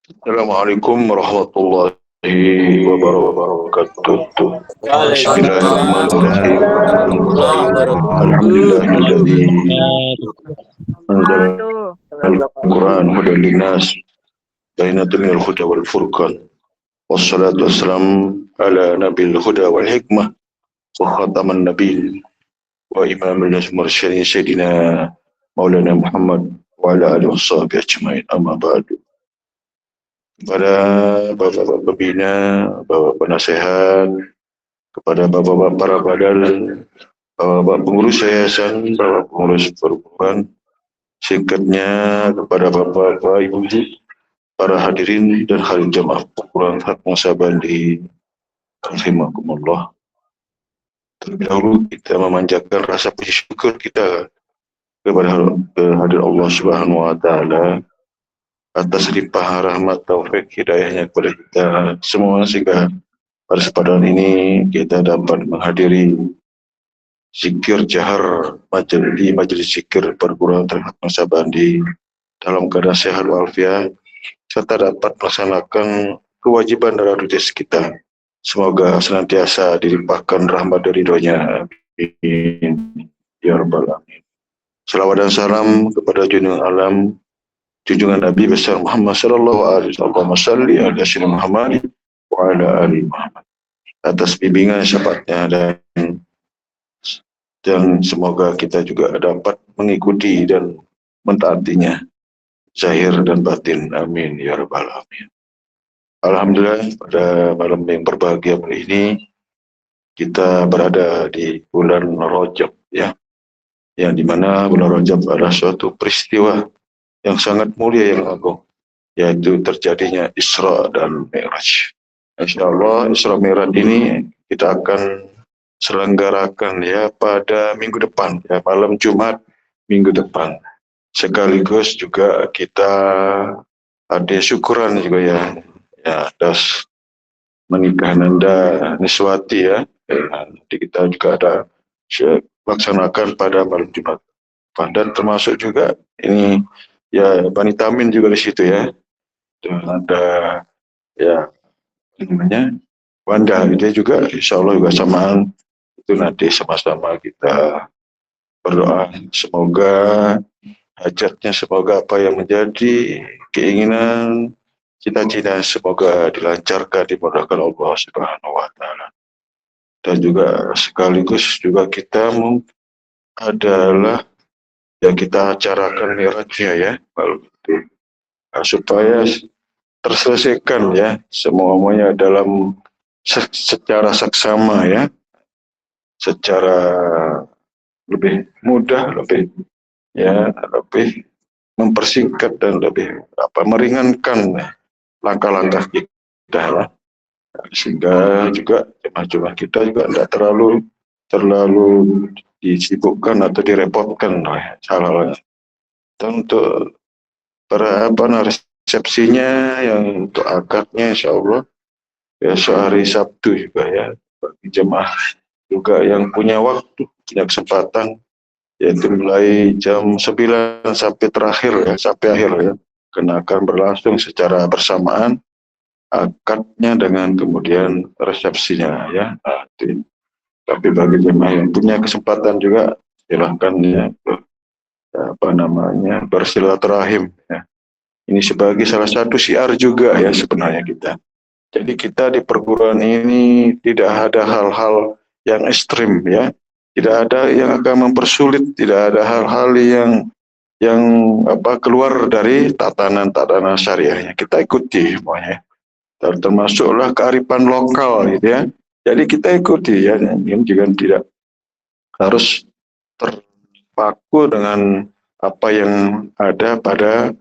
Assalamualaikum warahmatullahi wabarakatuh. Waalaikumsalam Bismillahirrahmanirrahim. warahmatullahi wabarakatuh. Alhamdulillahilladzi anzala al-Qur'an hudan linnas bainatul minal huda wal furqan. Wassalatu wassalamu ala nabil huda wal hikmah wa khataman nabiyyin wa imamil mursyidin sayyidina Maulana Muhammad wa ala alihi washabihi ajmain. Amma ba'du. Kepada bapak-bapak pembina, bapak penasehat, kepada bapak-bapak para badal, bapak pengurus yayasan, bapak pengurus perguruan, singkatnya kepada bapak-bapak ibu-ibu, para hadirin dan hadirin jamaah perguruan hak Munsabandi, rahimakumullah. Terlebih dahulu kita memanjatkan rasa puji syukur kita kepada kehadirat Allah Subhanahu wa taala atas limpah rahmat taufik hidayahnya kepada kita semua sehingga pada kesempatan ini kita dapat menghadiri zikir jahar di majelis zikir perguruan terhadap Munsabandi dalam keadaan sehat walafiat serta dapat melaksanakan kewajiban dalam rutin kita. Semoga senantiasa dilimpahkan rahmat dari ridhonya. Amin. Ya Rabbal Alamin. Salawat dan salam kepada junjungan alam, junjungan Nabi besar Muhammad sallallahu alaihi wasallam, salli ala sayyidina Muhammad wa ala ali Muhammad, atas bimbingan syafaatnya dan semoga kita juga dapat mengikuti dan mentaatinya zahir dan batin. Amin ya rabbal alamin. Alhamdulillah pada malam yang berbahagia ini kita berada di bulan Rajab ya, yang dimana bulan Rajab adalah suatu peristiwa yang sangat mulia yang agung, yaitu terjadinya Isra dan Mi'raj. Insyaallah Isra Mi'raj ini kita akan selenggarakan ya pada minggu depan ya, malam Jumat minggu depan. Sekaligus juga kita ada syukuran juga ya atas menikah Nanda Niswati ya. Nanti kita juga ada laksanakan pada malam Jumat. Dan termasuk juga ini ya Bani Tamin juga di situ ya. Dan ada ya namanya Wanda, dia juga insya Allah juga samaan itu nanti sama-sama kita berdoa semoga hajatnya, semoga apa yang menjadi keinginan cita-cita semoga dilancarkan, dimudahkan Allah Subhanahu wa taala. Dan juga sekaligus juga kita adalah yang kita acarakan mi'rajnya ya, supaya terselesaikan ya semuanya dalam secara saksama ya, secara lebih mudah, lebih mempersingkat dan lebih meringankan langkah-langkah kita lah, sehingga juga jemaah-jemaah kita juga tidak terlalu disibukkan atau direpotkan oleh hal-hal. Dan untuk resepsinya yang untuk akadnya insya Allah besok hari Sabtu juga ya, bagi jemaah juga yang punya waktu, punya kesempatan, yaitu mulai jam 9 sampai terakhir ya, sampai akhir ya, karena akan berlangsung secara bersamaan akadnya dengan kemudian resepsinya ya. Tapi bagi jemaah yang punya kesempatan juga silahkan ya, bersilaturahim ya. Ini sebagai salah satu syiar juga ya sebenarnya kita. Jadi kita di perguruan ini tidak ada hal-hal yang ekstrim ya, tidak ada yang akan mempersulit, tidak ada hal-hal yang keluar dari tatanan syariahnya. Kita ikuti semuanya, termasuklah kearifan lokal gitu ya. Jadi kita ikuti ya, ini juga tidak harus terpaku dengan apa yang ada pada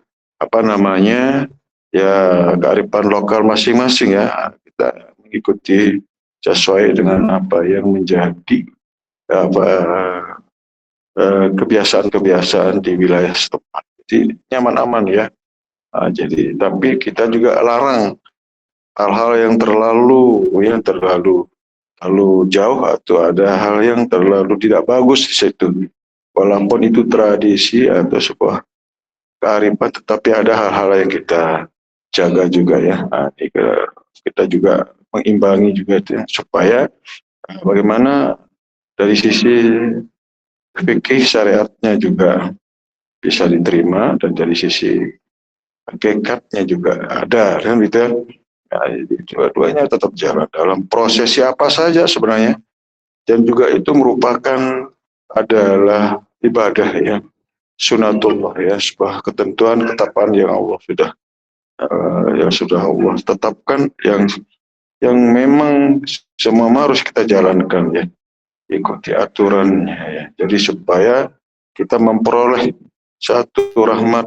kearifan lokal masing-masing ya. Kita mengikuti sesuai dengan apa yang menjadi kebiasaan-kebiasaan di wilayah setempat. Jadi nyaman aman ya. Jadi tapi kita juga larang hal-hal yang terlalu jauh atau ada hal yang terlalu tidak bagus di situ. Walaupun itu tradisi atau sebuah kearifan, tetapi ada hal-hal yang kita jaga juga ya. Nah, kita juga mengimbangi juga itu ya, supaya bagaimana dari sisi fikih syariatnya juga bisa diterima dan dari sisi hakikatnya juga ada kan gitu ya. Nah, dua-duanya tetap jalan dalam proses siapa saja sebenarnya, dan juga itu merupakan adalah ibadah ya, sunatullah ya, sebuah ketentuan ketetapan yang Allah sudah yang sudah Allah tetapkan, yang memang semua harus kita jalankan ya, ikuti aturannya ya. Jadi supaya kita memperoleh satu rahmat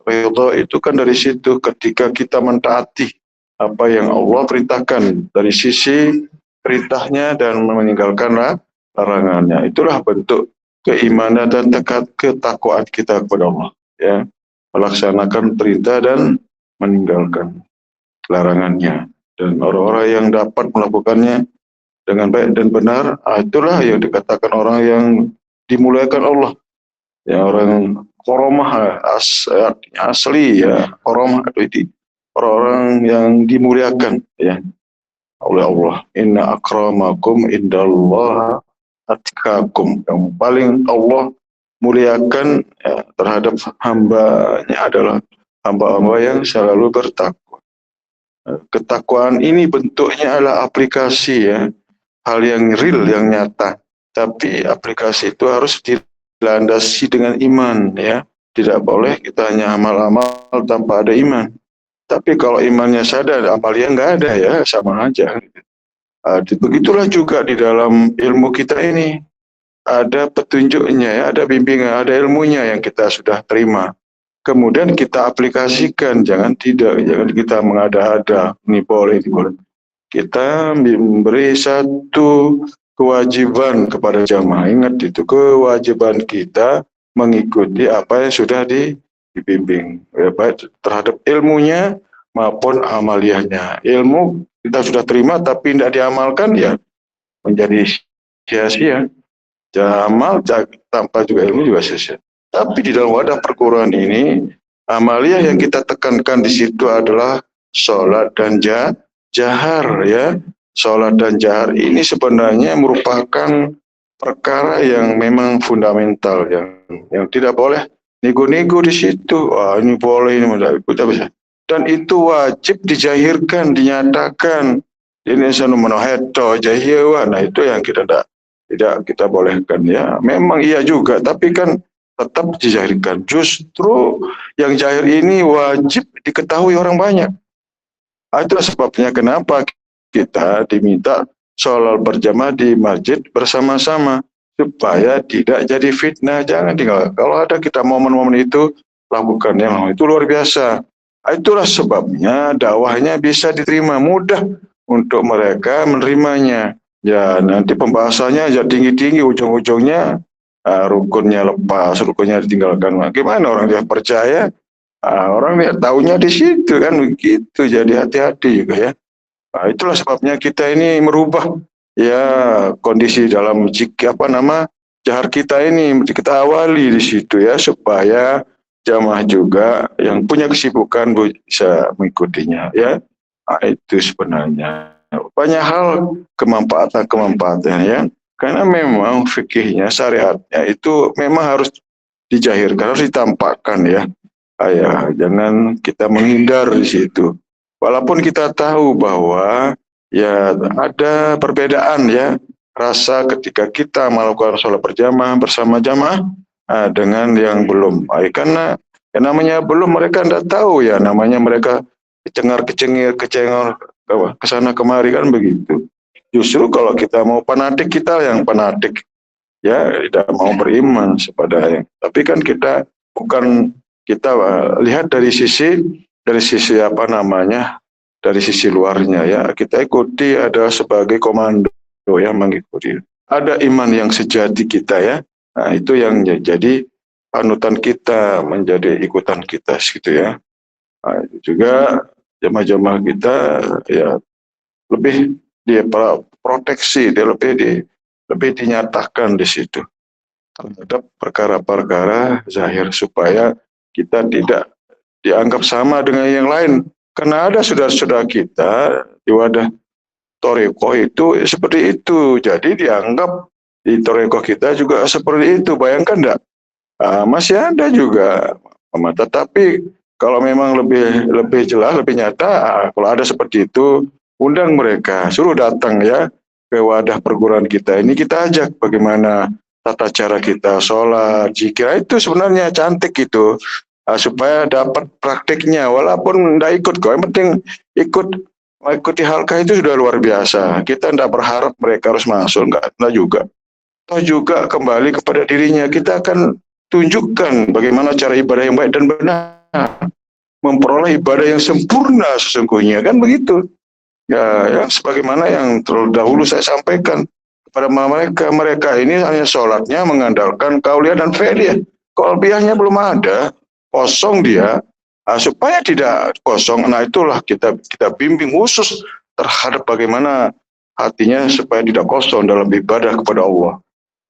ridho itu kan dari situ, ketika kita mentaati apa yang Allah perintahkan dari sisi perintahnya dan meninggalkan larangannya. Itulah bentuk keimanan dan ketakwaan kita kepada Allah ya, melaksanakan perintah dan meninggalkan larangannya. Dan orang-orang yang dapat melakukannya dengan baik dan benar, itulah yang dikatakan orang yang dimuliakan Allah. Ya, orang koromah asli ya, koromah itu orang-orang yang dimuliakan ya oleh Allah. Inna akramakum indallaha atqakum. Yang paling Allah muliakan ya, terhadap hambanya adalah hamba-hamba yang selalu bertakwa. Ketakwaan ini bentuknya adalah aplikasi ya, hal yang real, yang nyata. Tapi aplikasi itu harus dilandasi dengan iman ya. Tidak boleh kita hanya amal-amal tanpa ada iman. Tapi kalau imannya sadar, amalnya nggak ada ya, sama aja. Begitulah juga di dalam ilmu kita ini. Ada petunjuknya ya, ada bimbingan, ada ilmunya yang kita sudah terima. Kemudian kita aplikasikan, jangan kita mengada-ada, ini boleh, ini boleh. Kita memberi satu kewajiban kepada jamaah. Ingat itu, kewajiban kita mengikuti apa yang sudah dibimbing, ya, baik terhadap ilmunya maupun amaliyahnya. Ilmu kita sudah terima tapi tidak diamalkan ya menjadi sia-sia. Amal tanpa juga ilmu juga sia-sia. Tapi di dalam wadah perguruan ini, amaliyah yang kita tekankan di situ adalah sholat dan jahar ya. Sholat dan jahar ini sebenarnya merupakan perkara yang memang fundamental, yang tidak boleh nego-nego di situ. Wah, ini boleh, ini tidak bisa. Dan itu wajib dijahirkan, dinyatakan. Ini sanu menoheto jahir. Nah, itu yang kita tidak kita bolehkan ya. Memang iya juga, tapi kan tetap dijahirkan. Justru yang jahir ini wajib diketahui orang banyak. Itu sebabnya kenapa kita diminta sholat berjamaah di masjid bersama-sama, supaya tidak jadi fitnah. Jangan tinggal, kalau ada kita momen-momen itu lakukan, yang itu luar biasa. Itulah sebabnya dakwahnya bisa diterima, mudah untuk mereka menerimanya. Ya, nanti pembahasannya ya tinggi-tinggi, ujung-ujungnya rukunnya lepas, rukunnya ditinggalkan. Gimana orang dia percaya? Orang dia tahunya di situ kan begitu. Jadi hati-hati juga ya. Nah, itulah sebabnya kita ini merubah ya kondisi dalam jahar kita ini, kita awali di situ ya, supaya jamaah juga yang punya kesibukan bisa mengikutinya ya. Nah, itu sebenarnya banyak hal kemanfaatan ya, karena memang fikihnya, syariatnya itu memang harus dijahirkan, harus ditampakkan ya. Ya, jangan kita menghindar di situ. Walaupun kita tahu bahwa ya ada perbedaan ya rasa ketika kita melakukan sholat berjamaah bersama jamaah dengan yang belum. Karena yang namanya belum, mereka tidak tahu ya, namanya mereka kecengir kesana kemari kan begitu. Justru kalau kita mau fanatik, kita yang fanatik ya, tidak mau beriman kepada yang. Tapi kan kita bukan, kita lihat dari sisi dari sisi luarnya ya, kita ikuti ada sebagai komando yang mengikuti. Ada iman yang sejati kita ya. Nah, itu yang jadi panutan kita, menjadi ikutan kita gitu ya. Nah, juga jamaah-jamaah kita ya lebih proteksi, dia lebih dinyatakan di situ terhadap perkara-perkara zahir, supaya kita tidak dianggap sama dengan yang lain. Karena ada saudara-saudara kita di wadah toreko itu seperti itu. Jadi dianggap di toreko kita juga seperti itu. Bayangkan enggak? Masih ada juga. Tetapi kalau memang lebih jelas, lebih nyata, kalau ada seperti itu, undang mereka, suruh datang ya ke wadah perguruan kita. Ini kita ajak bagaimana tata cara kita sholat, zikir itu sebenarnya cantik gitu. Supaya dapat praktiknya, walaupun tidak ikut kok, yang penting ikut mengikuti halkah itu sudah luar biasa. Kita tidak berharap mereka harus masuk, enggak juga. Atau juga kembali kepada dirinya, kita akan tunjukkan bagaimana cara ibadah yang baik dan benar, memperoleh ibadah yang sempurna sesungguhnya, kan begitu. Ya, sebagaimana yang terdahulu saya sampaikan kepada mereka ini hanya sholatnya mengandalkan qauliyah dan fi'liyah. Qalbiyahnya belum ada, kosong dia. Supaya tidak kosong, nah itulah kita bimbing khusus terhadap bagaimana hatinya supaya tidak kosong dalam ibadah kepada Allah.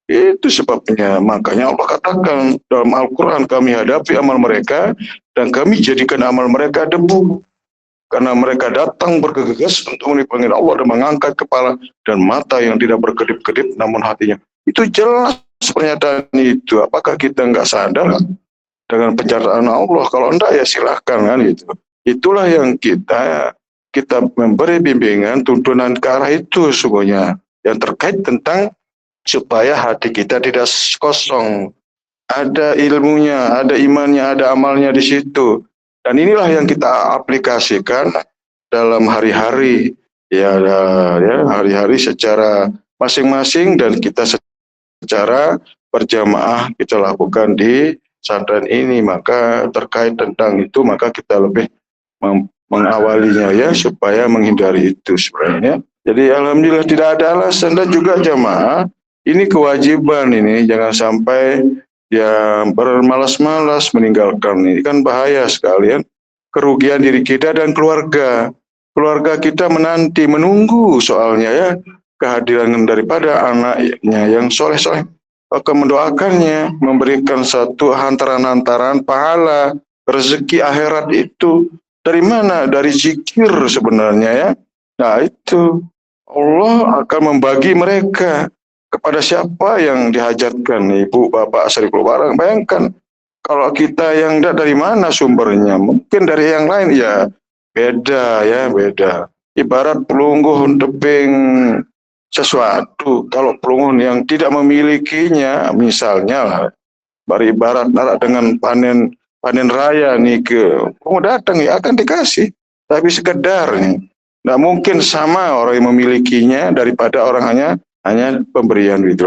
Itu sebabnya, makanya Allah katakan dalam Al-Quran, kami hadapi amal mereka dan kami jadikan amal mereka debu. Karena mereka datang bergegas untuk dipanggil Allah dan mengangkat kepala dan mata yang tidak berkedip-kedip namun hatinya. Itu jelas pernyataan itu. Apakah kita nggak sadar dengan pencerahan Allah? Kalau enggak ya silahkan kan gitu. Itulah yang kita memberi bimbingan tuntunan ke arah itu semuanya yang terkait tentang supaya hati kita tidak kosong, ada ilmunya, ada imannya, ada amalnya di situ. Dan inilah yang kita aplikasikan dalam hari-hari ya hari-hari secara masing-masing dan kita secara berjamaah kita lakukan di pesantren ini. Maka terkait tentang itu maka kita lebih mengawalinya ya supaya menghindari itu sebenarnya. Jadi alhamdulillah tidak ada alasan, dan juga jamaah ini kewajiban, ini jangan sampai ya bermalas-malas meninggalkan. Ini kan bahaya sekali ya. Kerugian diri kita dan keluarga. Keluarga kita menunggu soalnya ya kehadiran daripada anaknya yang soleh-soleh. Maka mendoakannya, memberikan satu hantaran-hantaran pahala rezeki akhirat itu dari mana? Dari zikir sebenarnya ya. Nah itu Allah akan membagi mereka kepada siapa yang dihajatkan. Ibu, bapak, Sariful Barang, bayangkan kalau kita yang dari mana sumbernya? Mungkin dari yang lain ya beda ya, beda. Ibarat pelungguh tebing sesuatu, kalau pelungguh yang tidak memilikinya, misalnya lah, beribarat dengan panen raya nih ke pelungguh datang ya akan dikasih, tapi sekedar nih. Nggak mungkin sama orang yang memilikinya daripada orang hanya pemberian gitu.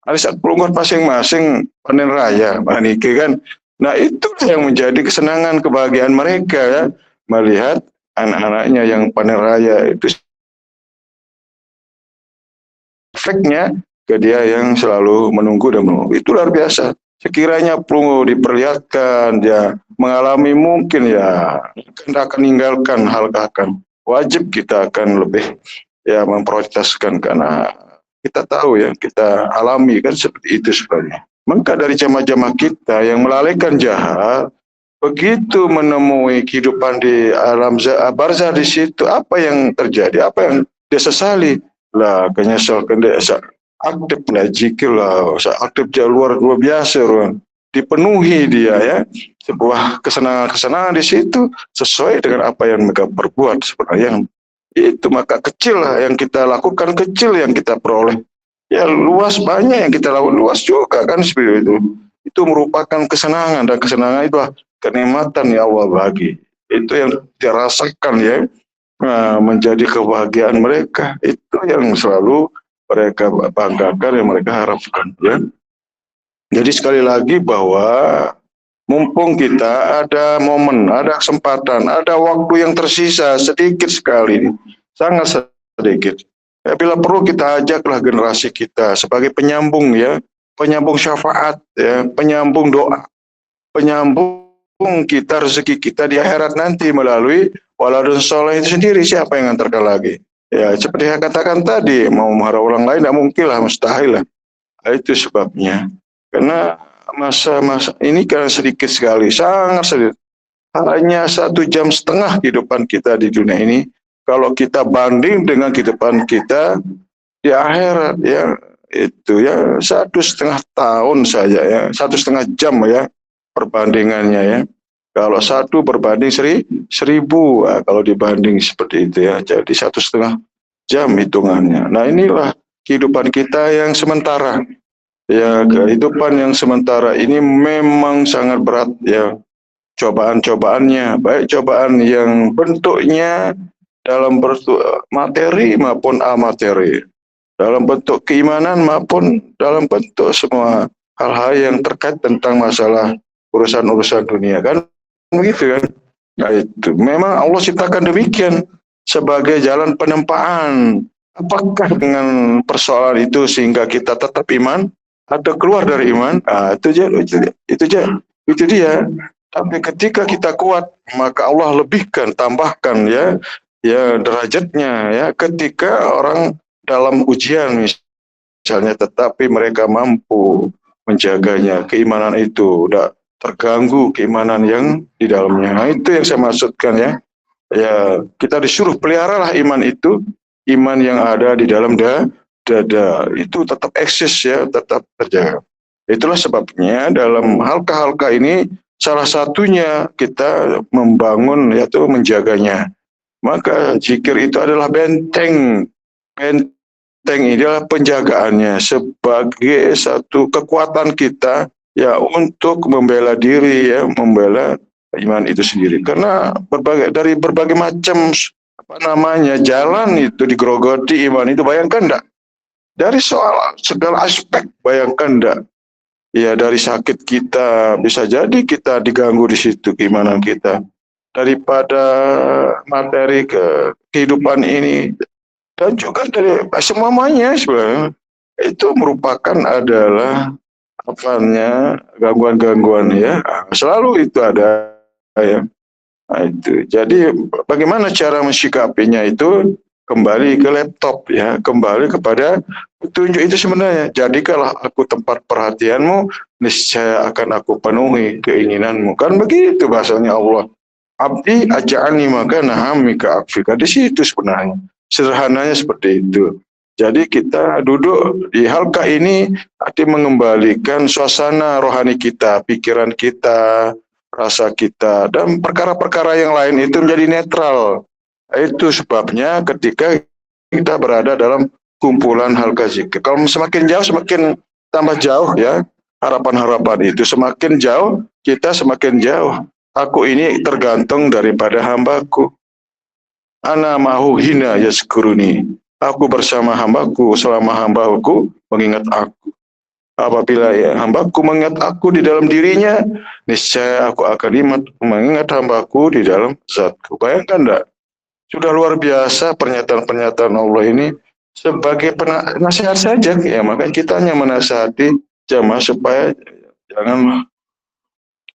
Ada saat pelungguh masing-masing panen raya, Nike kan. Nah itulah yang menjadi kesenangan, kebahagiaan mereka ya, melihat anak-anaknya yang panen raya itu efeknya ke dia yang selalu menunggu dan menunggu. Itu luar biasa. Sekiranya pelungguh diperlihatkan, dia mengalami mungkin ya kita akan meninggalkan hal akan wajib kita akan lebih ya memprioritaskan, karena kita tahu ya, kita alami kan seperti itu sebenarnya. Maka dari jamaah-jamaah kita yang melalaikan jahat, begitu menemui kehidupan di alam barzah di situ, apa yang terjadi, apa yang dia sesali lah, kenyasalkan dia aktif lah, zikir lah, aktif dia luar biasa, dipenuhi dia ya, sebuah kesenangan di situ sesuai dengan apa yang mereka perbuat sebenarnya. Yang itu maka kecil lah yang kita lakukan, kecil yang kita peroleh. Ya luas banyak yang kita lakukan, luas juga kan seperti itu. Itu merupakan kesenangan, dan kesenangan itu kenikmatan yang Allah bagi. Itu yang dirasakan ya, menjadi kebahagiaan mereka. Itu yang selalu mereka banggakan, yang mereka harapkan ya. Jadi sekali lagi bahwa mumpung kita ada momen, ada kesempatan, ada waktu yang tersisa sedikit sekali, sangat sedikit. Ya, bila perlu kita ajaklah generasi kita sebagai penyambung ya, penyambung syafaat ya, penyambung doa, penyambung kita rezeki kita di akhirat nanti melalui waladun soleh itu sendiri. Siapa yang ngantarkan lagi? Ya seperti yang katakan tadi, mau mengharap orang lain tidak mungkin lah, mustahil lah. Nah, itu sebabnya. Karena masa-masa ini kan sedikit sekali, sangat sedikit. hanya 1,5 jam kehidupan kita di dunia ini. Kalau kita banding dengan kehidupan kita di akhirat ya, itu ya 1,5 tahun saja ya, 1,5 jam ya perbandingannya ya. Kalau 1 berbanding 1.000, nah, kalau dibanding seperti itu ya, jadi 1,5 jam hitungannya. Nah inilah kehidupan kita yang sementara. Ya, kehidupan yang sementara ini memang sangat berat ya, cobaan-cobaannya, baik cobaan yang bentuknya dalam bentuk materi maupun amateri, dalam bentuk keimanan maupun dalam bentuk semua hal-hal yang terkait tentang masalah urusan-urusan dunia, kan begitu kan. Nah itu memang Allah ciptakan demikian sebagai jalan penempaan. Apakah dengan persoalan itu sehingga kita tetap iman atau keluar dari iman? Itu dia. Tapi ketika kita kuat, maka Allah lebihkan, tambahkan ya derajatnya ya. Ketika orang dalam ujian misalnya, tetapi mereka mampu menjaganya, keimanan itu udah terganggu, keimanan yang di dalamnya. Nah, itu yang saya maksudkan ya. Ya, kita disuruh peliharalah iman itu, iman yang ada di dalam dada itu tetap eksis ya, tetap terjaga. Itulah sebabnya dalam halka-halka ini salah satunya kita membangun yaitu menjaganya. Maka zikir itu adalah benteng. Benteng ini adalah penjagaannya sebagai satu kekuatan kita ya untuk membela diri ya, membela iman itu sendiri. Karena dari berbagai macam jalan itu digerogoti iman itu, bayangkan enggak? Dari soal segala aspek, bayangkan enggak? Ya dari sakit kita bisa jadi kita diganggu di situ keimanan kita. Daripada materi kehidupan ini dan juga dari semuanya sebenarnya itu merupakan adalah gangguan-gangguan ya. Selalu itu ada ya. Nah, itu. Jadi bagaimana cara mensikapinya itu kembali ke laptop ya, kembali kepada petunjuk itu sebenarnya. Jadikanlah aku tempat perhatianmu, niscaya akan aku penuhi keinginanmu. Kan begitu bahasanya Allah. Abdi aja'ani makana hamika akfika. Di situ sebenarnya. Sederhananya seperti itu. Jadi kita duduk di halqa ini arti mengembalikan suasana rohani kita, pikiran kita, rasa kita, dan perkara-perkara yang lain itu menjadi netral. Itu sebabnya ketika kita berada dalam kumpulan halqa zikir. Kalau semakin jauh, semakin tambah jauh ya. Harapan-harapan itu semakin jauh, kita semakin jauh. Aku ini tergantung daripada hambaku. Ana mahu hina yazkuruni. Aku bersama hambaku selama hambaku mengingat aku. Apabila hambaku mengingat aku di dalam dirinya, niscaya aku akan mengingat hambaku di dalam zatku. Bayangkan enggak? Sudah luar biasa pernyataan-pernyataan Allah ini sebagai nasihat saja. Ya, makanya kita hanya menasihati jamaah supaya jangan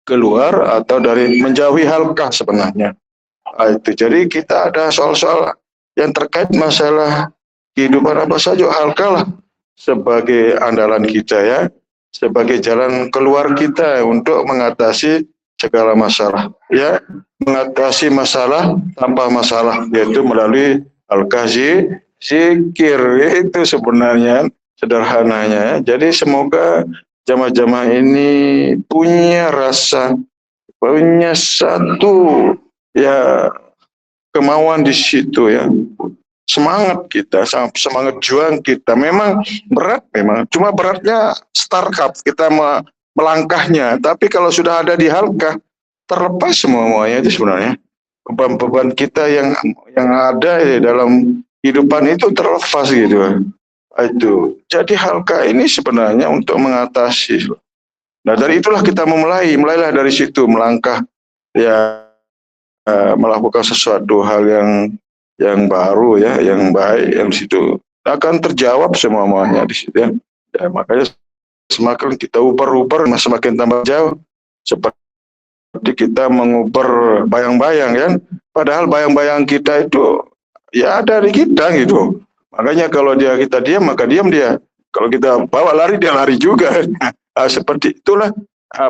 keluar atau dari menjauhi halqah sebenarnya. Nah, itu jadi kita ada soal-soal yang terkait masalah kehidupan apa saja halqah lah sebagai andalan kita ya, sebagai jalan keluar kita untuk mengatasi segala masalah ya, mengatasi masalah tanpa masalah, yaitu melalui halqah zikir. Itu sebenarnya sederhananya ya. Jadi semoga jamaah-jamaah ini punya rasa, punya satu ya kemauan di situ ya, semangat kita, semangat juang kita. Memang berat, memang cuma beratnya startup kita melangkahnya. Tapi kalau sudah ada di halqah, terlepas semuanya itu sebenarnya beban-beban kita yang ada di dalam kehidupan itu terlepas gitu. Itu jadi halqah ini sebenarnya untuk mengatasi. Nah dari itulah kita mulailah dari situ melangkah ya, melakukan sesuatu hal yang baru ya, yang baik, yang di situ akan terjawab semuanya di situ ya. Ya makanya semakin kita uber semakin tambah jauh, seperti kita menguber bayang-bayang kan, padahal bayang-bayang kita itu ya ada di kita gitu. Makanya kalau kita diam maka diam dia. Kalau kita bawa lari dia lari juga. Seperti itulah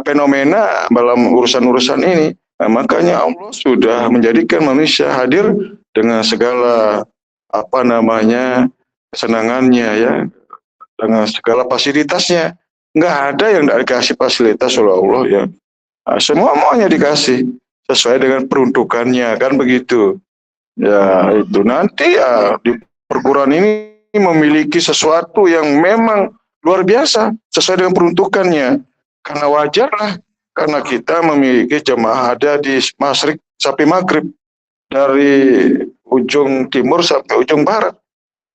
fenomena dalam urusan-urusan ini. Nah, makanya Allah sudah menjadikan manusia hadir dengan segala kesenangannya ya, dengan segala fasilitasnya. Nggak ada yang tidak dikasih fasilitas oleh Allah ya. Nah, semua maunya dikasih sesuai dengan peruntukannya kan begitu. Ya itu nanti ya di perguruan ini memiliki sesuatu yang memang luar biasa sesuai dengan peruntukannya. Karena wajarlah karena kita memiliki jemaah ada di Masyrik sampai Maghrib, dari ujung timur sampai ujung barat.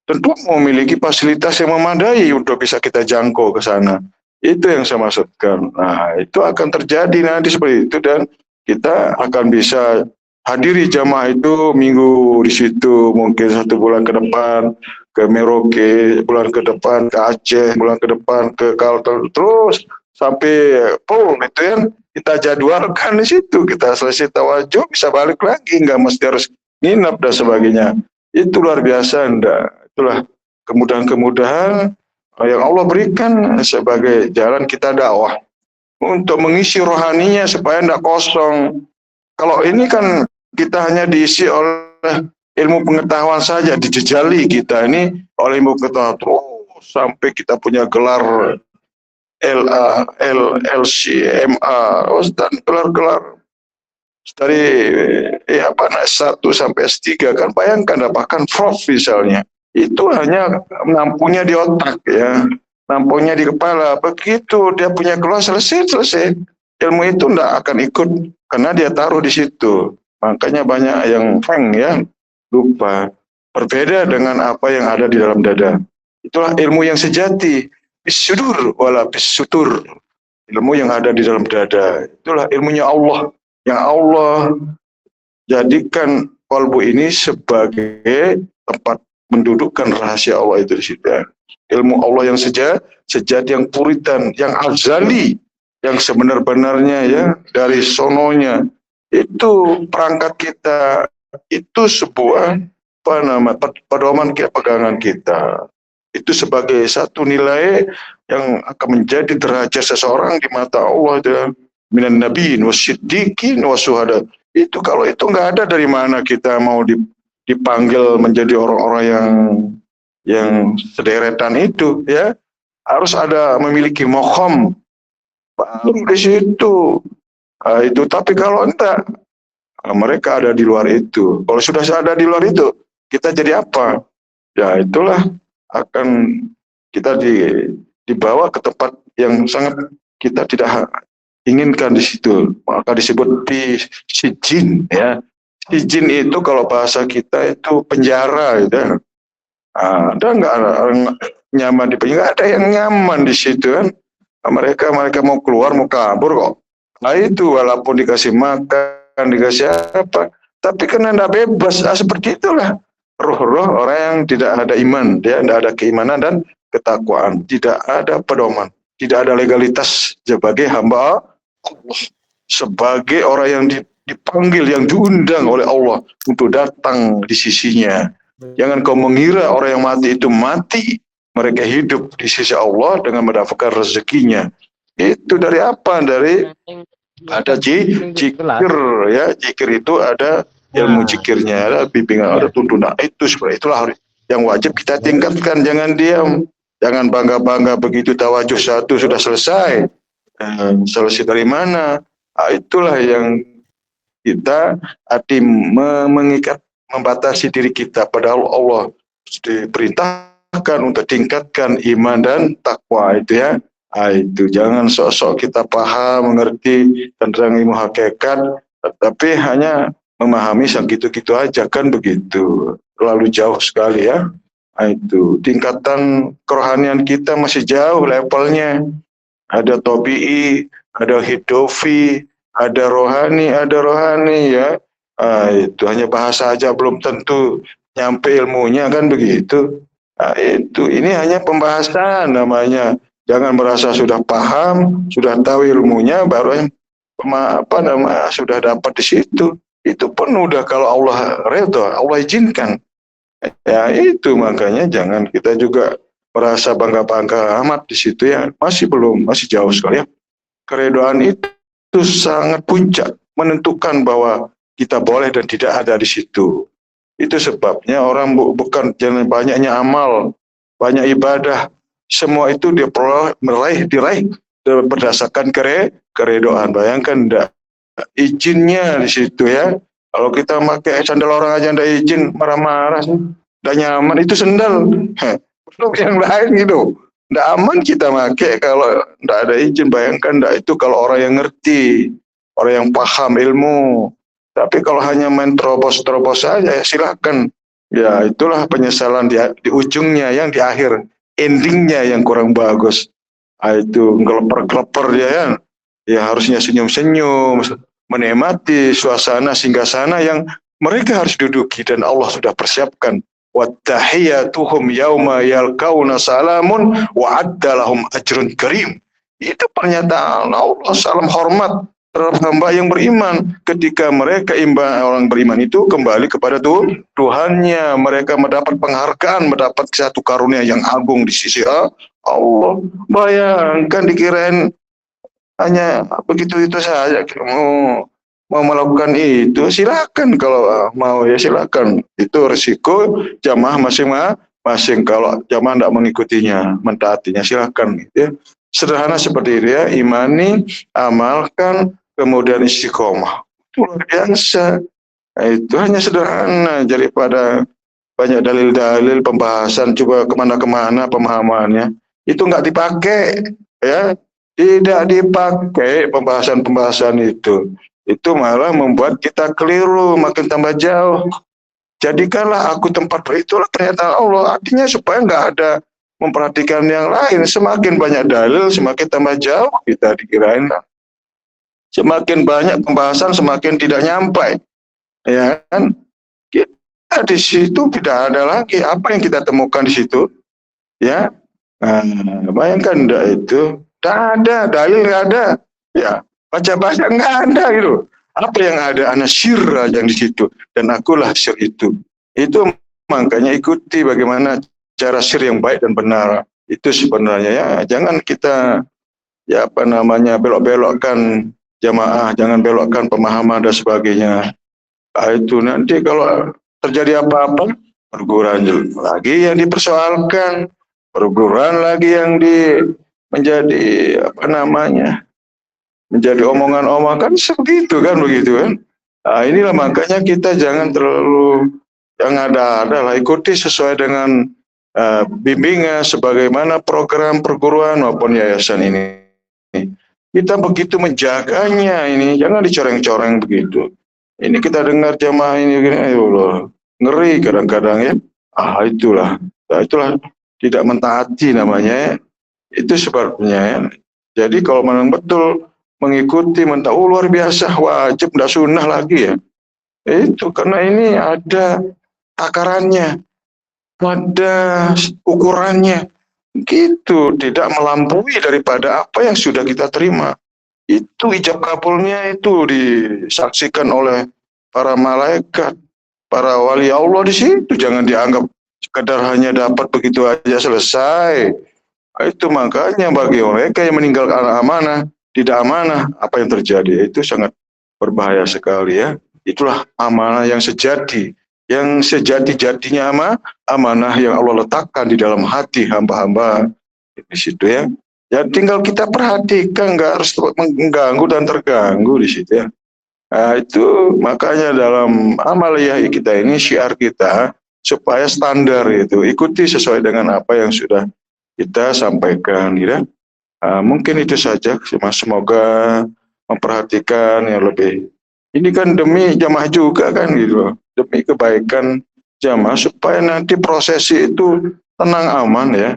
Tentu memiliki fasilitas yang memadai untuk bisa kita jangkau ke sana. Itu yang saya maksudkan. Nah, itu akan terjadi nanti seperti itu dan kita akan bisa hadiri jamaah itu minggu di situ, mungkin 1 bulan ke depan ke Merauke, bulan ke depan ke Aceh, bulan ke depan ke Kalteng, terus sampai full itu ya. Kita jadwalkan di situ, kita selesai tawajuh bisa balik lagi, nggak mesti harus nginap dan sebagainya. Itu luar biasa, enggak. Itulah kemudahan-kemudahan yang Allah berikan sebagai jalan kita dakwah untuk mengisi rohaninya supaya tidak kosong. Kalau ini kan kita hanya diisi oleh ilmu pengetahuan saja, dijejali kita ini oleh ilmu pengetahuan terus sampai kita punya gelar LA, LC, MA, dan gelar-gelar dari S1 sampai S3 kan, bayangkan dapatkan prof misalnya. Itu hanya nampungnya di otak ya, nampungnya di kepala. Begitu dia punya keluar selesai. Ilmu itu tidak akan ikut karena dia taruh di situ. Makanya banyak yang ya, lupa. Berbeda dengan apa yang ada di dalam dada. Itulah ilmu yang sejati. Bisudur wala bisutur. Ilmu yang ada di dalam dada. Itulah ilmunya Allah. Yang Allah jadikan kalbu ini sebagai tempat mendudukkan rahasia Allah itu di situ. Ilmu Allah yang sejati, yang puritan, yang azali, yang sebenar-benarnya ya, dari sononya. Itu perangkat kita, itu sebuah pedoman pegangan kita. Itu sebagai satu nilai yang akan menjadi derajat seseorang di mata Allah itu, minan nabiyyin wasiddiqin wasuhada. Itu kalau itu nggak ada, dari mana kita mau dipanggil menjadi orang-orang yang sederetan itu ya. Harus ada memiliki mokom baru di situ. Itu tapi kalau enggak, mereka ada di luar itu. Kalau sudah ada di luar itu, kita jadi apa? Ya itulah akan kita dibawa ke tempat yang sangat kita tidak inginkan di situ. Maka disebut sijin ya. Sijin itu kalau bahasa kita itu penjara gitu. Ada nggak nyaman di penjara? Nggak ada yang nyaman di situ kan. Mereka mau keluar, mau kabur kok. Nah itu walaupun dikasih makan, dikasih apa, tapi kan anda bebas. Seperti itulah roh-roh orang yang tidak ada iman, dia tidak ada keimanan dan ketakwaan, tidak ada pedoman, tidak ada legalitas sebagai hamba Allah, sebagai orang yang dipanggil, yang diundang oleh Allah untuk datang di sisinya. Jangan kau mengira orang yang mati itu mati, mereka hidup di sisi Allah dengan mendapatkan rezekinya. Itu dari apa? Dari ada zikir ya, zikir itu ada ilmu zikirnya, ada bimbingan, ada tuntunan. Itu seperti itulah yang wajib kita tingkatkan. Jangan diam, jangan bangga-bangga begitu tawajuh satu sudah selesai. Selesai dari mana? Itulah yang kita mengikat, membatasi diri kita. Padahal Allah diperintahkan untuk tingkatkan iman dan takwa itu ya. Itu jangan sok-sok kita paham, mengerti tentang ilmu hakikat, tapi hanya memahami segitu-gitu aja kan begitu. Terlalu jauh sekali ya. Itu tingkatan kerohanian kita masih jauh levelnya. Ada tobi'i, ada hidofi, ada rohani ya. Itu hanya bahasa aja belum tentu nyampe ilmunya kan begitu. Itu ini hanya pembahasan namanya. Jangan merasa sudah paham, sudah tahu ilmunya, baru sudah dapat di situ. Itu pun udah kalau Allah redha, Allah izinkan. Ya itu makanya jangan kita juga merasa bangga-bangga amat di situ ya. Masih jauh sekali ya. Keredoan itu sangat puncak. menentukan bahwa kita boleh dan tidak ada di situ. Itu sebabnya orang bukan jangan banyaknya amal, banyak ibadah, semua itu dia diraih berdasarkan keredoan. Bayangkan enggak izinnya di situ ya. Kalau kita pakai sandal orang aja ndak izin, marah-marah, ndak nyaman itu sandal. Belum yang lain gitu. Ndak aman kita pakai kalau ndak ada izin. Bayangkan ndak itu kalau orang yang ngerti, orang yang paham ilmu. Tapi kalau hanya main terobos-terobos saja, ya silakan. Ya itulah penyesalan di ujungnya, yang di akhir endingnya yang kurang bagus. Itu ngeleper-keleper ya kan. Ya harusnya senyum-senyum, menikmati suasana singgasana yang mereka harus duduki dan Allah sudah persiapkan. Wattahiyatuhum yauma yalqauna salamun wa adda lahum ajrun karim. Itu pernyataan Allah, salam hormat terhadap hamba yang beriman. Ketika mereka orang beriman itu kembali kepada Tuhannya, mereka mendapat penghargaan, mendapat satu karunia yang agung di sisi Allah. Bayangkan dikirain hanya begitu itu saja. Mau melakukan itu silakan, kalau mau ya silakan. Itu risiko jamaah masing-masing. Kalau jamaah tidak mengikutinya, mentaatinya silakan. Ya. Sederhana seperti itu ya, imani, amalkan, kemudian istiqomah. Itu luar biasa. Nah, itu hanya sederhana daripada banyak dalil-dalil pembahasan coba kemana-kemana pemahamannya. Itu nggak dipakai ya. Tidak dipakai pembahasan-pembahasan itu malah membuat kita keliru, makin tambah jauh. Jadikanlah aku tempat itulah pernyataan Allah, artinya supaya nggak ada memperhatikan yang lain. Semakin banyak dalil, semakin tambah jauh kita dikirain. Semakin banyak pembahasan, semakin tidak nyampai. Ya kan? Kita di situ tidak ada lagi apa yang kita temukan di situ. Ya, bayangkan enggak itu. Tidak ada, dalil nggak ada. Ya, baca-baca nggak ada gitu. Apa yang ada? Ana syirra yang di situ. Dan akulah syir itu. Itu makanya ikuti bagaimana cara syir yang baik dan benar. Itu sebenarnya ya. Jangan kita belok-belokkan jamaah. Jangan belokkan pemahaman dan sebagainya. Itu nanti kalau terjadi apa-apa, perguruan lagi yang dipersoalkan. Perguruan lagi yang menjadi menjadi omongan-omongan begitu kan. Nah, inilah makanya kita jangan terlalu yang ada lah, ikuti sesuai dengan bimbingan sebagaimana program perguruan maupun yayasan ini. Kita begitu menjaganya ini, jangan dicoreng-coreng begitu. Ini kita dengar jamaah ini, ya Allah, ngeri kadang-kadang ya. Itulah tidak mentaati namanya. Itu sebabnya ya. Jadi kalau memang betul mengikuti luar biasa, wajib, tidak sunnah lagi ya. Itu karena ini ada takarannya, ada ukurannya. Gitu, tidak melampaui daripada apa yang sudah kita terima. Itu ijab kabulnya itu disaksikan oleh para malaikat, para wali Allah di situ. Jangan dianggap sekedar hanya dapat begitu aja selesai. Itu makanya bagi mereka yang meninggalkan amanah, tidak amanah, apa yang terjadi itu sangat berbahaya sekali ya. Itulah amanah yang sejati, yang sejati-jatinya amanah yang Allah letakkan di dalam hati hamba-hamba di situ ya. Ya tinggal kita perhatikan, nggak harus mengganggu dan terganggu di situ ya. Nah, itu makanya dalam amaliyah kita ini, syiar kita supaya standar itu ikuti sesuai dengan apa yang sudah kita sampaikan gitu. Mungkin itu saja, Mas. Semoga memperhatikan yang lebih. Ini kan demi jamaah juga kan gitu, demi kebaikan jamaah supaya nanti prosesi itu tenang aman ya,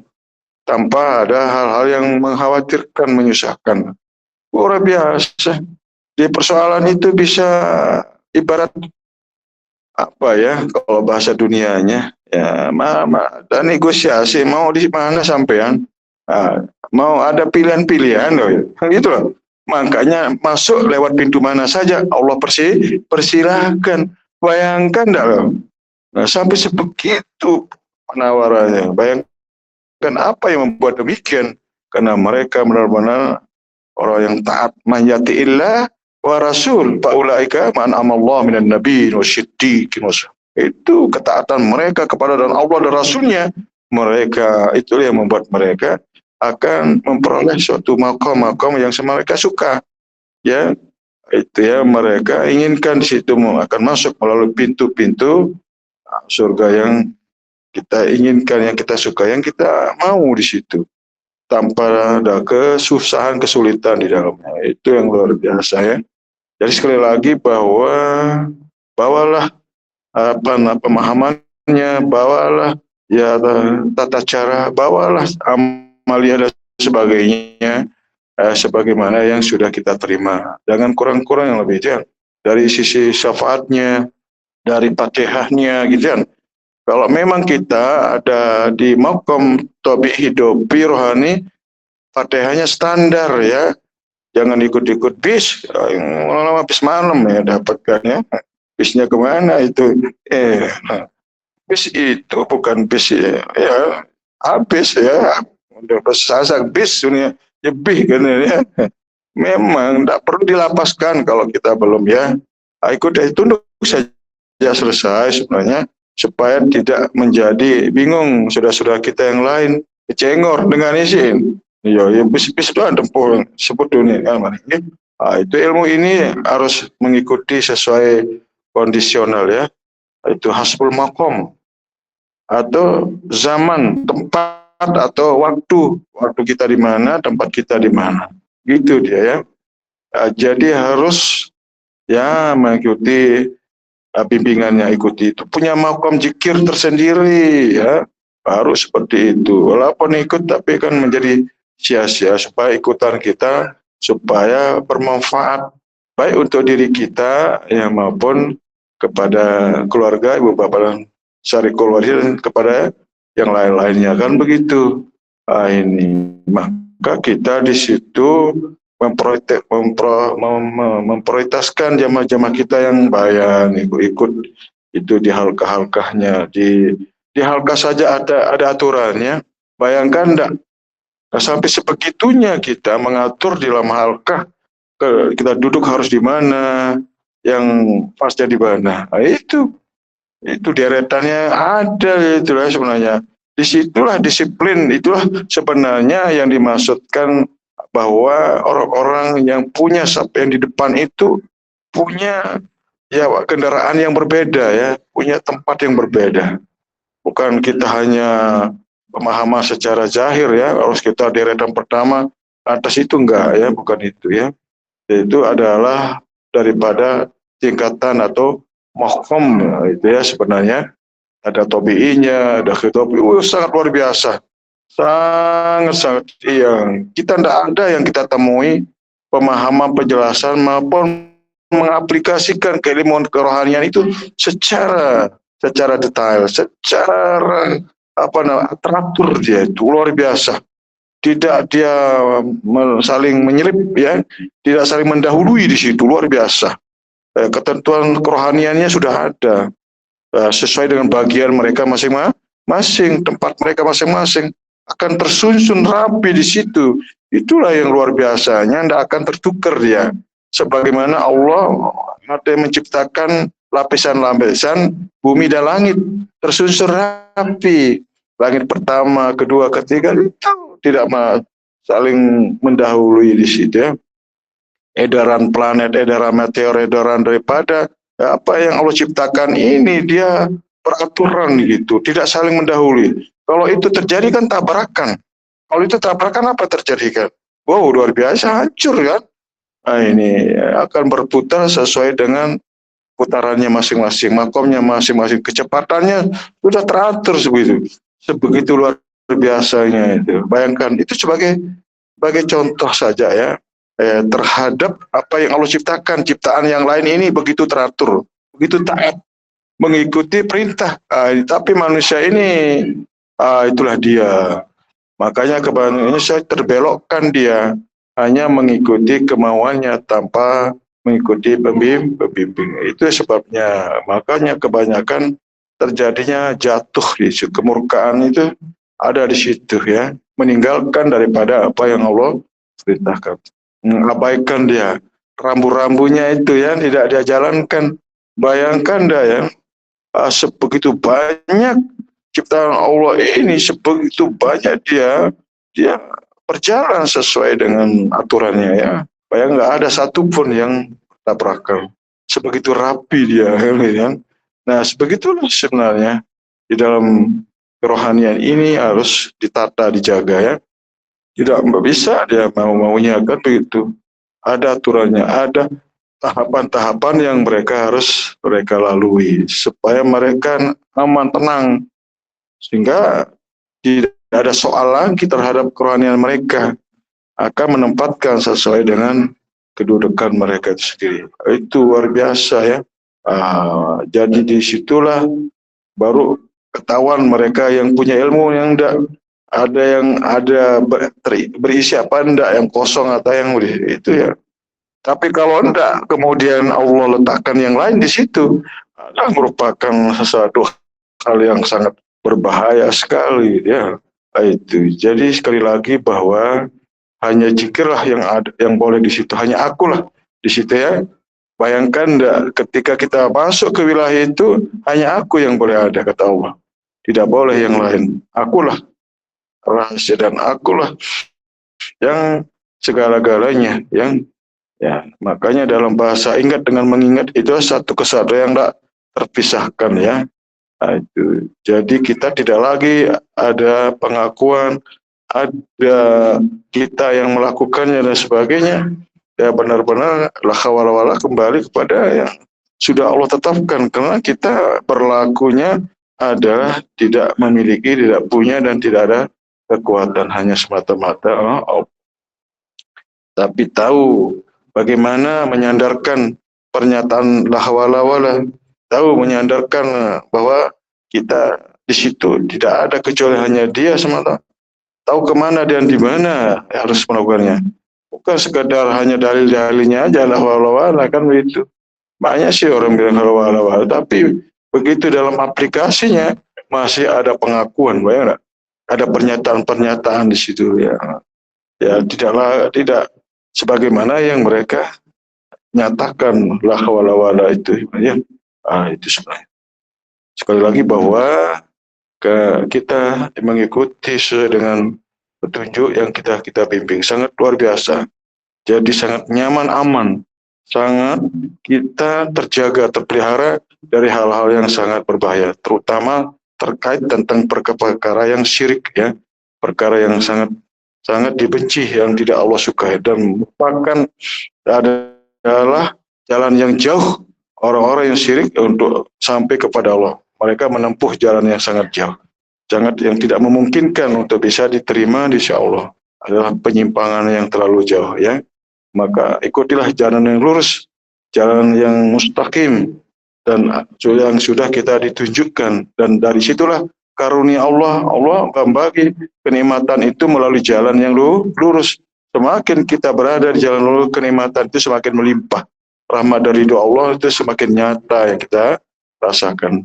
tanpa ada hal-hal yang mengkhawatirkan, menyusahkan. Luar biasa. Di persoalan itu bisa ibarat apa ya, kalau bahasa dunianya ya, dan negosiasi mau di mana sampean, mau ada pilihan-pilihan loh, gitu loh. Makanya masuk lewat pintu mana saja Allah persilahkan. Bayangkan enggak loh. Nah, sampai sebegitu penawarannya. Bayangkan apa yang membuat demikian, karena mereka benar-benar orang yang taat, man yati'illah wa rasul faulaika man amallahu minan nabiyyin wasyiddiqin. Itu ketaatan mereka kepada dan Allah dan Rasulnya, mereka itu yang membuat mereka akan memperoleh suatu makom-makom yang mereka suka, ya. Itu ya, mereka inginkan di situ akan masuk melalui pintu-pintu surga yang kita inginkan, yang kita suka, yang kita mau di situ, tanpa ada kesusahan, kesulitan di dalamnya. Itu yang luar biasa, ya. Jadi sekali lagi bahwa bawalah pemahamannya, bawalah ya tata cara, bawalah amalia dan sebagainya, sebagaimana yang sudah kita terima, jangan kurang-kurang yang lebih, jangan dari sisi syafaatnya, dari Fatihahnya, gitu kan. Kalau memang kita ada di makom tobi hidupi rohani, Fatihahnya standar, ya. Jangan ikut-ikut bis, yang lama bis malam ya dapatkan, ya. Bisnya kemana itu? Bis itu bukan bis, ya, habis, ya. Udah sasak bis dunia lebih kan, ya. Memang tidak perlu dilapaskan kalau kita belum, ya. Ikut tunduk saja selesai sebenarnya, supaya tidak menjadi bingung saudara-saudara kita yang lain, kecengor dengan izin. Ya bis itu ada sebut dunia kan, itu ilmu ini harus mengikuti sesuai kondisional, ya. Itu hasbul makom atau zaman, tempat atau waktu kita di mana, tempat kita di mana, gitu dia, ya. Jadi harus, ya, mengikuti bimbingannya, ikuti itu. Punya makom zikir tersendiri, ya, harus seperti itu. Walaupun ikut tapi kan menjadi sia-sia, supaya ikutan kita supaya bermanfaat baik untuk diri kita, ya, maupun kepada keluarga, ibu bapak dan syarikul waris, dan kepada yang lain-lainnya, kan begitu. Ini maka kita di situ memprioritaskan jamaah-jamaah kita yang bayan, ikut itu di halkah-halkahnya, di halkah saja ada aturannya. Bayangkan enggak, sampai sebegitunya kita mengatur di dalam halkah, kita duduk harus di mana, yang pasnya di mana. Nah, itu deretannya ada, itulah sebenarnya. Disitulah disiplin, itulah sebenarnya yang dimaksudkan, bahwa orang-orang yang punya sampai yang di depan itu punya, ya, kendaraan yang berbeda, ya, punya tempat yang berbeda. Bukan kita hanya pemahaman secara zahir, ya, harus kita deretan pertama atas, itu enggak, ya, bukan itu, ya. Itu adalah daripada tingkatan atau mahkom, itu, ya, sebenarnya ada tobi'inya, ada khitobi, sangat luar biasa, sangat yang kita tidak ada yang kita temui pemahaman, penjelasan maupun mengaplikasikan keilmuan kerohanian itu secara detail, secara teratur. Dia itu luar biasa, tidak dia saling menyelip, ya, tidak saling mendahului di situ, luar biasa. Ketentuan kerohaniannya sudah ada, sesuai dengan bagian mereka masing-masing, tempat mereka masing-masing akan tersusun rapi di situ. Itulah yang luar biasanya, tidak akan tertukar dia. Sebagaimana Allah ada menciptakan lapisan-lapisan bumi dan langit, tersusun rapi. Langit pertama, kedua, ketiga, itu tidak saling mendahului di situ, ya. Edaran planet, edaran meteor, edaran daripada apa yang Allah ciptakan ini, dia peraturan gitu, tidak saling mendahului. Kalau itu terjadi kan tabrakan. Kalau itu tabrakan, apa terjadi kan? Wow, luar biasa, hancur kan? Nah, ini akan berputar sesuai dengan putarannya masing-masing, makomnya masing-masing, kecepatannya sudah teratur sebegitu luar biasanya itu. Bayangkan itu sebagai contoh saja, ya, terhadap apa yang Allah ciptakan. Ciptaan yang lain ini begitu teratur, begitu taat, mengikuti perintah. Tapi manusia ini, itulah dia. Makanya kebanyakan saya terbelokkan, dia hanya mengikuti kemauannya tanpa mengikuti pembimbing. Itu sebabnya. Makanya kebanyakan terjadinya jatuh di situ. Kemurkaan itu ada di situ, ya. Meninggalkan daripada apa yang Allah perintahkan. Mengabaikan dia. rambu-rambunya itu ya tidak dia jalankan. Bayangkan dah ya, sebegitu banyak ciptaan Allah ini, sebegitu banyak dia berjalan sesuai dengan aturannya ya. Bayang nggak ada satupun yang tabrakan. Sebegitu rapi dia, kan? Nah, sebegitulah sebenarnya di dalam kerohanian ini harus ditata, dijaga ya. Tidak bisa dia mau-maunya kan begitu. Ada aturannya, ada tahapan-tahapan yang mereka harus mereka lalui supaya mereka aman, tenang, sehingga tidak ada soal lagi terhadap kerohanian mereka, akan menempatkan sesuai dengan kedudukan mereka itu sendiri. Itu luar biasa ya. Jadi disitulah baru ketahuan mereka yang punya ilmu yang enggak ada, yang ada berisi apa enggak, yang kosong atau yang itu ya. Tapi kalau enggak, kemudian Allah letakkan yang lain di situ, merupakan sesuatu hal yang sangat berbahaya sekali ya. Itu. Jadi sekali lagi bahwa hanya zikirlah yang ada, yang boleh di situ, hanya akulah di situ ya. Bayangkan enggak, ketika kita masuk ke wilayah itu, hanya aku yang boleh ada, kata Allah. Tidak boleh yang lain. Akulah rahasia dan akulah yang segala-galanya, yang ya, makanya dalam bahasa ingat dengan mengingat itu satu kesatuan yang tidak terpisahkan ya. Nah, itu. Jadi kita tidak lagi ada pengakuan, ada kita yang melakukannya dan sebagainya. Ya benar-benar la hawla wala kembali kepada yang sudah Allah tetapkan, karena kita berlakunya adalah tidak memiliki, tidak punya dan tidak ada kekuatan, hanya semata-mata Allah. Tapi tahu bagaimana menyandarkan pernyataan la hawla wala, tahu menyandarkan bahwa kita di situ tidak ada kecuali hanya Dia semata. Tahu kemana dan di mana harus melakukannya. Bukan sekadar hanya dalil-dalilnya aja la hawla wala, kan begitu. Banyak sih orang bilang la hawla wala, tapi begitu dalam aplikasinya masih ada pengakuan, bayang nggak? Ada pernyataan-pernyataan di situ ya. Ya tidak sebagaimana yang mereka nyatakan la hawla wala itu ya. Itu sebenarnya. Sekali lagi bahwa kita mengikuti sesuai dengan petunjuk yang kita bimbing, sangat luar biasa. Jadi sangat nyaman, aman, sangat kita terjaga, terpelihara dari hal-hal yang sangat berbahaya, terutama terkait tentang perkara yang syirik ya, perkara yang sangat dibenci, yang tidak Allah sukai, dan merupakan adalah jalan yang jauh orang-orang yang syirik untuk sampai kepada Allah. Mereka menempuh jalan yang sangat jauh, yang tidak memungkinkan untuk bisa diterima di sisi Allah, adalah penyimpangan yang terlalu jauh ya. Maka ikutilah jalan yang lurus, jalan yang mustaqim, dan yang sudah kita ditunjukkan, dan dari situlah karunia Allah membagi kenikmatan itu melalui jalan yang lurus. Semakin kita berada di jalan lurus, kenikmatan itu semakin melimpah. Rahmat dari ridho Allah itu semakin nyata yang kita rasakan.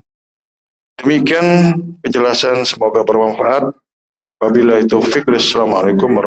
Demikian penjelasan, semoga bermanfaat. Wabillahi taufiq. Assalamualaikum warahmatullahi wabarakatuh.